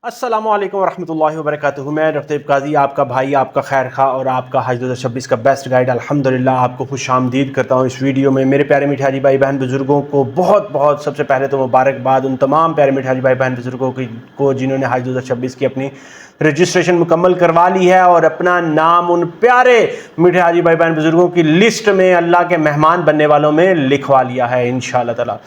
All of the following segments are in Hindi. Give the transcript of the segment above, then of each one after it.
अस्सलामु अलैकुम वरहमतुल्लाहि वबरकातुहू। मैं डॉक्टर काजी आपका भाई, आपका खैर खा और आपका हज 2026 का बेस्ट गाइड अल्हम्दुलिल्लाह आपको खुश आमदीद करता हूँ इस वीडियो में। मेरे प्यारे मीठे हाजी भाई बहन बुजुर्गों को बहुत बहुत सबसे पहले तो मुबारकबाद उन तमाम प्यारे मीठे हाजी भाई बहन बुजुर्गों को जिन्होंने हज 2026 की अपनी रजिस्ट्रेशन मुकम्मल करवा ली है और अपना नाम उन प्यारे मीठे हाजी भाई बहन बुजुर्गों की लिस्ट में अल्लाह के मेहमान बनने वालों में लिखवा लिया है इंशाअल्लाह ताला।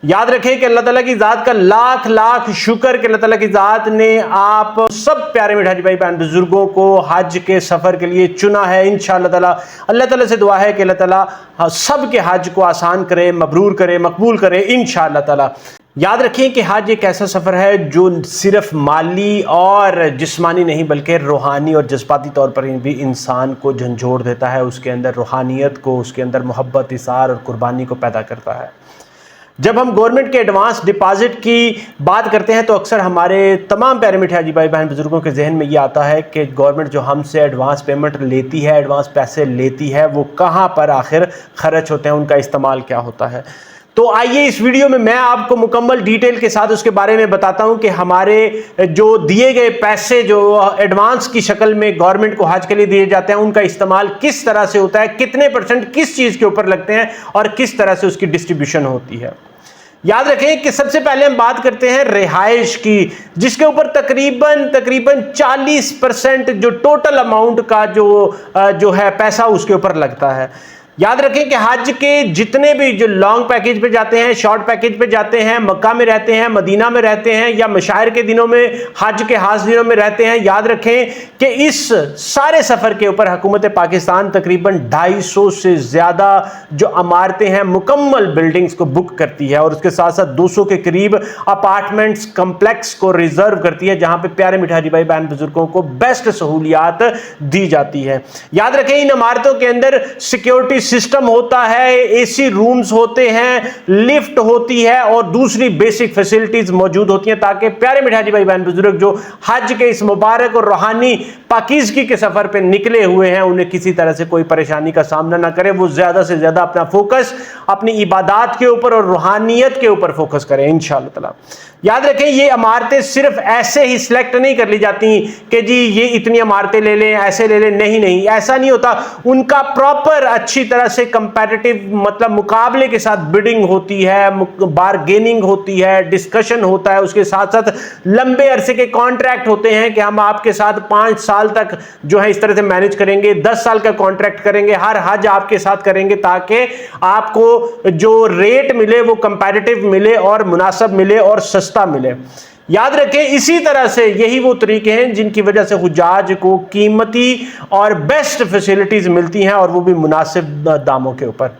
याद रखें कि अल्लाह ताला की ज़ात का लाख लाख शुक्र कि अल्लाह ताला की ज़ात ने आप सब प्यारे मीठे हाजी भाई बहन बुजुर्गों को हज के सफ़र के लिए चुना है इंशाअल्लाह ताला। अल्लाह ताला से दुआ है कि अल्लाह ताला सब के हज को आसान करे, मबरूर करे, मकबूल करे इंशाअल्लाह ताला। याद रखें कि हज एक ऐसा सफ़र है जो सिर्फ माली और जिस्मानी नहीं बल्कि रूहानी और जज्बाती तौर पर भी इंसान को झंझोड़ देता है, उसके अंदर रूहानियत को, उसके अंदर मोहब्बत, इसार और कुर्बानी को पैदा करता है। जब हम गवर्नमेंट के एडवांस डिपॉजिट की बात करते हैं तो अक्सर हमारे तमाम प्यारे मीठे हाजी भाई बहन बुजुर्गों के जहन में ये आता है कि गवर्नमेंट जो हमसे एडवांस पेमेंट लेती है, एडवांस पैसे लेती है, वो कहाँ पर आखिर खर्च होते हैं, उनका इस्तेमाल क्या होता है। तो आइए इस वीडियो में मैं आपको मुकम्मल डिटेल के साथ उसके बारे में बताता हूं कि हमारे जो दिए गए पैसे जो एडवांस की शक्ल में गवर्नमेंट को हज के लिए दिए जाते हैं उनका इस्तेमाल किस तरह से होता है, कितने % किस चीज़ के ऊपर लगते हैं और किस तरह से उसकी डिस्ट्रीब्यूशन होती है। याद रखें कि सबसे पहले हम बात करते हैं रिहाइश की, जिसके ऊपर तकरीबन 40% जो टोटल अमाउंट का जो है पैसा उसके ऊपर लगता है। याद रखें कि हज के जितने भी जो लॉन्ग पैकेज पे जाते हैं, शॉर्ट पैकेज पे जाते हैं, मक्का में रहते हैं, मदीना में रहते हैं या मशायर के दिनों में, हज के खास दिनों में रहते हैं, याद रखें कि इस सारे सफ़र के ऊपर हुकूमत पाकिस्तान तकरीबन 250 से ज़्यादा जो इमारतें हैं, मुकम्मल बिल्डिंग्स को बुक करती है और उसके साथ साथ 200 के करीब अपार्टमेंट्स कम्प्लेक्स को रिजर्व करती है, जहाँ पर प्यारे मीठे हाजी भाई बहन बुजुर्गों को बेस्ट सहूलियात दी जाती है। याद रखें इन इमारतों के अंदर सिक्योरिटी सिस्टम होता है, एसी रूम्स होते हैं, लिफ्ट होती है और दूसरी बेसिक फैसिलिटीज मौजूद होती हैं ताकि प्यारे मीठे हाजी भाई बहन बुजुर्ग जो हज के इस मुबारक और रूहानी पाकीज़गी के सफर पे निकले हुए हैं उन्हें किसी तरह से कोई परेशानी का सामना ना करे, वो ज्यादा से ज्यादा अपना फोकस अपनी इबादत के ऊपर और रूहानियत के ऊपर फोकस करें इंशाअल्लाह ताला। याद रखें ये इमारतें सिर्फ ऐसे ही सिलेक्ट नहीं कर ली जाती कि जी ये इतनी इमारतें ले लें, ऐसे ले लें, नहीं, ऐसा नहीं होता। उनका प्रॉपर अच्छी तरह से कंपैरेटिव मतलब मुकाबले के साथ बिडिंग होती है, बारगेनिंग होती है, डिस्कशन होता है, उसके साथ साथ लंबे अरसे के कॉन्ट्रैक्ट होते हैं कि हम आपके साथ 5 साल तक जो है इस तरह से मैनेज करेंगे, 10 साल का कॉन्ट्रैक्ट करेंगे, हर हज आपके साथ करेंगे ताकि आपको जो रेट मिले वो कंपैरेटिव मिले और मुनासिब मिले और सस्ता मिले। याद रखें इसी तरह से यही वो तरीके हैं जिनकी वजह से हुज्जाज को कीमती और बेस्ट फैसिलिटीज मिलती हैं और वो भी मुनासिब दामों के ऊपर।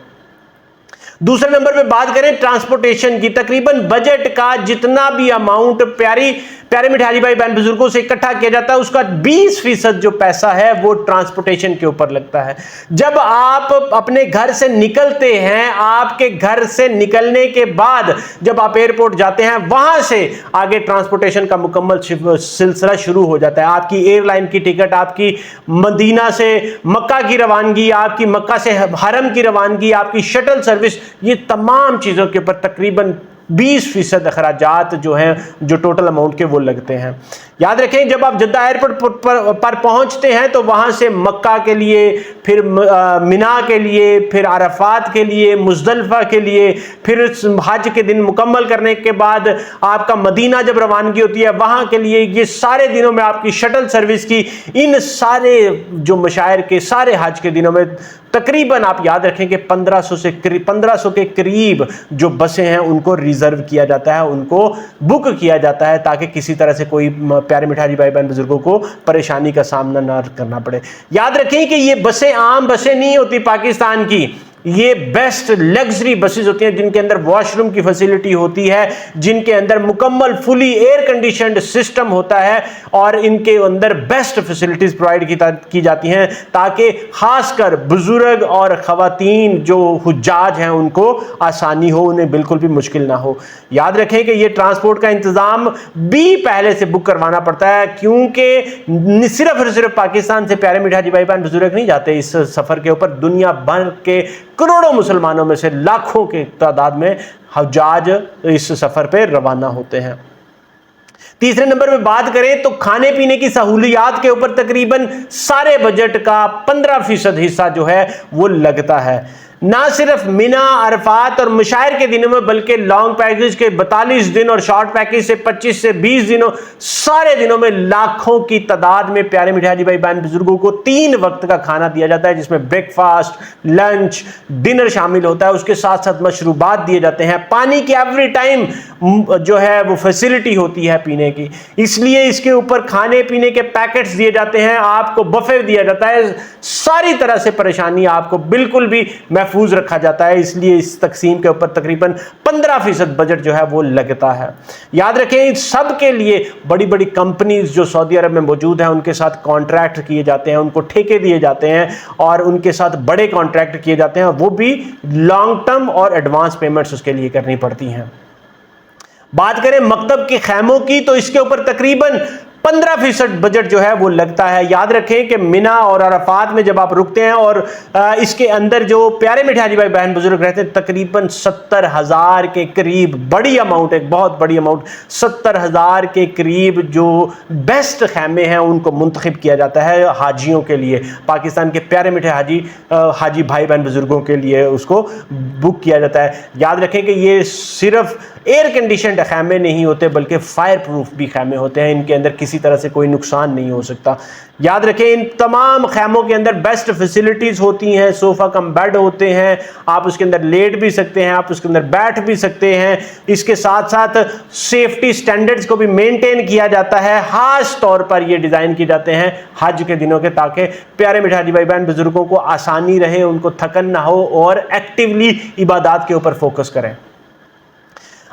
दूसरे नंबर पे बात करें ट्रांसपोर्टेशन की, तकरीबन बजट का जितना भी अमाउंट प्यारे मीठे हाजी भाई बहन बुजुर्गों से इकट्ठा किया जाता है उसका 20% जो पैसा है वो ट्रांसपोर्टेशन के ऊपर लगता है। जब आप अपने घर से निकलते हैं, आपके घर से निकलने के बाद जब आप एयरपोर्ट जाते हैं वहां से आगे ट्रांसपोर्टेशन का मुकम्मल सिलसिला शुरू हो जाता है। आपकी एयरलाइन की टिकट, आपकी मदीना से मक्का की रवानगी, आपकी मक्का से हरम की रवानगी, आपकी शटल सर्विस, ये तमाम चीज़ों के ऊपर तकरीबन 20% अखराजात जो हैं जो टोटल अमाउंट के वो लगते हैं। याद रखें जब आप जद्दा एयरपोर्ट पर पहुंचते हैं तो वहां से मक्का के लिए, फिर मिना के लिए, फिर अरफात के लिए, मुज़दलिफ़ा के लिए, फिर हज के दिन मुकम्मल करने के बाद आपका मदीना जब रवानगी होती है वहां के लिए, ये सारे दिनों में आपकी शटल सर्विस की, इन सारे जो मशायर के सारे हज के दिनों में तकरीबन आप याद रखें कि 1500 के करीब जो बसें हैं उनको रिजर्व किया जाता है, उनको बुक किया जाता है ताकि किसी तरह से कोई प्यारे मीठे हाजी भाई बहन बुजुर्गों को परेशानी का सामना ना करना पड़े। याद रखें कि ये बसें आम बसें नहीं होती पाकिस्तान की, ये बेस्ट लग्जरी बसेस होती हैं जिनके अंदर वॉशरूम की फैसिलिटी होती है, जिनके अंदर मुकम्मल फुली एयर कंडीशनड सिस्टम होता है और इनके अंदर बेस्ट फैसिलिटीज प्रोवाइड की जाती हैं ताकि खासकर बुजुर्ग और खवातीन जो हुज्जाज हैं उनको आसानी हो, उन्हें बिल्कुल भी मुश्किल ना हो। याद रखें कि ये ट्रांसपोर्ट का इंतज़ाम भी पहले से बुक करवाना पड़ता है क्योंकि सिर्फ और सिर्फ पाकिस्तान से प्यारे मीठे हाजी भाई बहन बुजुर्ग नहीं जाते इस सफ़र के ऊपर, दुनिया भर के करोड़ों मुसलमानों में से लाखों के तादाद में हुज्जाज इस सफ़र पे रवाना होते हैं। तीसरे नंबर पे बात करें तो खाने पीने की सहूलियात के ऊपर तकरीबन सारे बजट का 15% हिस्सा जो है वो लगता है। ना सिर्फ मिना, अरफात और मुशायर के दिनों में, बल्कि लॉन्ग पैकेज के 42 दिन और शॉर्ट पैकेज से 25 से 20 दिनों, सारे दिनों में लाखों की तादाद में प्यारे मीठे हाजी भाई बहन बुजुर्गों को 3 वक्त का खाना दिया जाता है, जिसमें ब्रेकफास्ट, लंच, डिनर शामिल होता है। उसके साथ साथ मशरूबात दिए जाते हैं। पानी की एवरी टाइम जो है वो फैसिलिटी होती है पीने की, इसलिए इसके ऊपर खाने पीने के पैकेट्स दिए जाते हैं, आपको बफे दिया जाता है। सारी तरह से परेशानी आपको बिल्कुल भी महफूज रखा जाता है, इसलिए इस तकसीम के ऊपर तकरीबन 15% बजट जो है वो लगता है। याद रखें, इन सब के लिए बड़ी बड़ी कंपनीज जो सऊदी अरब में मौजूद हैं उनके साथ कॉन्ट्रैक्ट किए जाते हैं, उनको ठेके दिए जाते हैं और उनके साथ बड़े कॉन्ट्रैक्ट किए जाते हैं, वो भी लॉन्ग टर्म और एडवांस पेमेंट्स उसके लिए करनी पड़ती हैं। बात करें मकतब के खैमों की तो इसके ऊपर तकरीबन 15% बजट जो है वो लगता है। याद रखें कि मिना और अरफात में जब आप रुकते हैं और इसके अंदर जो प्यारे मीठे हाजी भाई बहन बुजुर्ग रहते हैं, तकरीबन 70,000 के करीब, बड़ी अमाउंट, एक बहुत बड़ी अमाउंट, 70,000 के करीब जो बेस्ट खैमे हैं उनको मुंतखब किया जाता है हाजियों के लिए। पाकिस्तान के प्यारे मीठे हाजी भाई बहन बुजुर्गों के लिए उसको बुक किया जाता है। याद रखें कि ये सिर्फ एयर कंडीशनड खैमे नहीं होते, बल्कि फायर प्रूफ भी खैमे होते हैं। इनके अंदर किसी तरह से कोई नुकसान नहीं हो सकता। याद रखें, इन तमाम खैमों के अंदर बेस्ट फैसिलिटीज होती हैं। सोफा कम बेड होते हैं, आप उसके अंदर लेट भी सकते हैं, आप उसके अंदर बैठ भी सकते हैं। इसके साथ साथ सेफ्टी स्टैंडर्ड्स को भी मेंटेन किया जाता है। खास तौर पर ये डिजाइन किए जाते हैं हज के दिनों के, ताकि प्यारे मीठे हाजी भाई बहन बुजुर्गों को आसानी रहे, उनको थकन ना हो और एक्टिवली इबादत के ऊपर फोकस करें।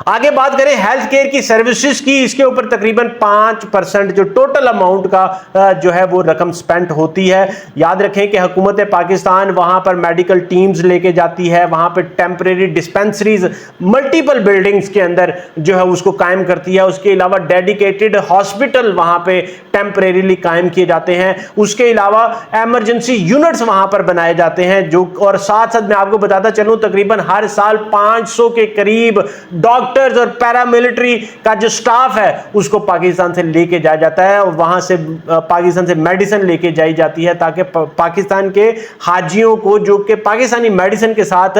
आगे बात करें हेल्थ केयर की सर्विसेज की, इसके ऊपर तकरीबन 5% जो टोटल अमाउंट का जो है वो रकम स्पेंड होती है। याद रखें कि हुकूमत पाकिस्तान वहां पर मेडिकल टीम्स लेके जाती है, वहां पर टेम्परेरी डिस्पेंसरीज मल्टीपल बिल्डिंग्स के अंदर जो है उसको कायम करती है। उसके अलावा डेडिकेटेड हॉस्पिटल वहां पे टेम्परेरीली कायम किए जाते हैं। उसके अलावा एमरजेंसी यूनिट्स वहां पर बनाए जाते हैं जो, और साथ साथ मैं आपको बताता चलूं तकरीबन हर साल 500 के करीब डॉक्टर्स और पैरामिलिट्री का जो स्टाफ है उसको पाकिस्तान से लेके जाया जाता है और वहां से पाकिस्तान से मेडिसिन लेके जाई जाती है, ताकि पाकिस्तान के हाजियों को जो कि पाकिस्तानी मेडिसिन के साथ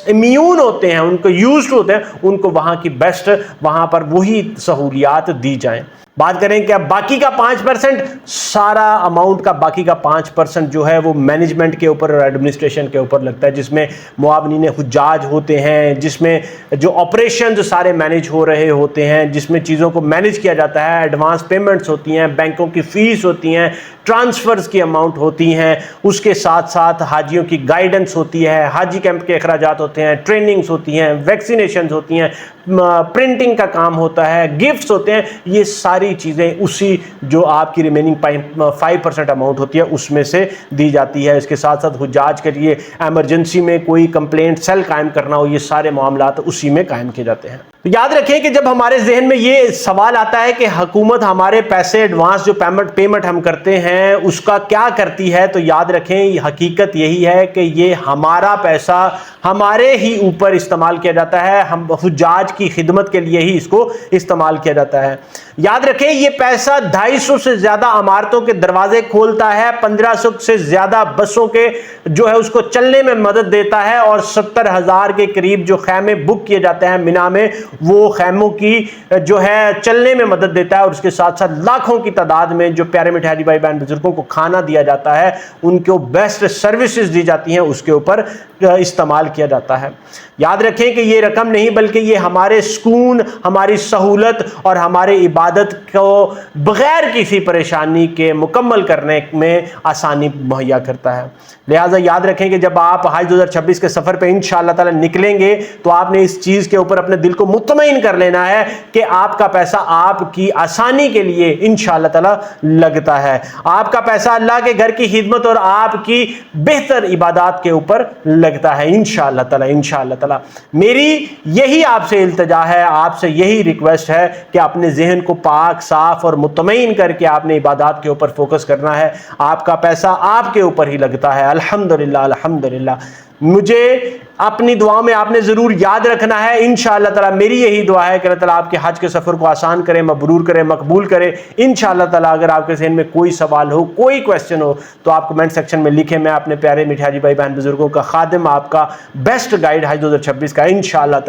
इम्यून होते हैं, उनको यूज्ड होते हैं, उनको वहां की बेस्ट वहां पर वही सहूलियात दी जाएं। बात करें कि अब बाकी का 5%, सारा अमाउंट का बाकी का 5% जो है वो मैनेजमेंट के ऊपर और एडमिनिस्ट्रेशन के ऊपर लगता है, जिसमें मुआवनीन हुज्जाज होते हैं, जिसमें जो ऑपरेशन जो सारे मैनेज हो रहे होते हैं, जिसमें चीज़ों को मैनेज किया जाता है, एडवांस पेमेंट्स होती हैं, बैंकों की फ़ीस होती हैं, ट्रांसफ़र्स की अमाउंट होती हैं, उसके साथ साथ हाजियों की गाइडेंस होती है, हाजी कैंप के अखराजात होते हैं, ट्रेनिंग्स होती हैं, वैक्सीनेशन होती हैं, प्रिंटिंग का काम होता है, गिफ्ट्स होते हैं। ये सारी चीज़ें उसी जो आपकी रिमेनिंग 5% अमाउंट होती है उसमें से दी जाती है। इसके साथ साथ हुज्जाज के लिए एमरजेंसी में कोई कंप्लेंट सेल कायम करना हो, ये सारे मामलात उसी में कायम किए जाते हैं। तो याद रखें कि जब हमारे जहन में ये सवाल आता है कि हुकूमत हमारे पैसे एडवांस जो पेमेंट हम करते हैं उसका क्या करती है, तो याद रखें हकीकत यही है कि ये हमारा पैसा हमारे ही ऊपर इस्तेमाल किया जाता है, हम हुज्जाज की खिदमत के लिए ही इसको इस्तेमाल किया जाता है। याद रखें ये पैसा 250 से ज्यादा इमारतों के दरवाजे खोलता है, 1500 से ज्यादा बसों के जो है उसको चलने में मदद देता है, और 70,000 के करीब जो खैमे बुक किए जाते हैं मिना में, वो खैमों की जो है चलने में मदद देता है। और उसके साथ साथ लाखों की तादाद में जो प्यारे मीठे हाजी भाई बहन बुजुर्गों को खाना दिया जाता है, उनको बेस्ट सर्विसेज दी जाती हैं, उसके ऊपर इस्तेमाल किया जाता है। याद रखें कि ये रकम नहीं बल्कि ये हमारे सुकून, हमारी सहूलत और हमारे इबादत को बगैर किसी परेशानी के मुकम्मल करने में आसानी मुहैया करता है। लिहाजा याद रखें कि जब आप हज 2026 के सफ़र पे इंशाअल्लाह ताला निकलेंगे तो आपने इस चीज़ के ऊपर अपने दिल को मुतमईन कर लेना है कि आपका पैसा आपकी आसानी के लिए इंशाअल्लाह ताला लगता है। आपका पैसा अल्लाह के घर की खिदमत और आपकी बेहतर इबादत के ऊपर लगता है इंशाअल्लाह ताला। इंशाअल्लाह ताला मेरी यही आपसे इल्तिजा है, आपसे यही रिक्वेस्ट है कि अपने जहन को पाक, साफ और मुतमईन करके आपने इबादत के ऊपर फोकस करना है। आपका पैसा आपके ऊपर ही लगता है। अल्हम्दुलिल्लाह अल्हम्दुलिल्लाह। मुझे अपनी दुआओं में आपने ज़रूर याद रखना है। इंशाअल्लाह ताला मेरी यही दुआ है कि अल्लाह ताला आपके हज के सफ़र को आसान करे, मबरूर करे, मकबूल करे इंशाअल्लाह ताला। अगर आपके ज़हन में कोई सवाल हो, कोई क्वेश्चन हो तो आप कमेंट सेक्शन में लिखें। मैं अपने प्यारे मीठे हाजी भाई बहन बुजुर्गों का खादिम, आपका बेस्ट गाइड हज 2026 का इंशाअल्लाह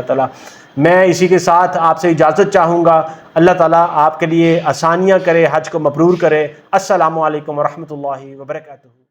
ताला। मैं इसी के साथ आपसे इजाज़त चाहूँगा। अल्लाह ताला आपके लिए आसानियाँ करे, हज को मबरूर करे। अस्सलामु अलैकुम व रहमतुल्लाहि व बरकातुहू।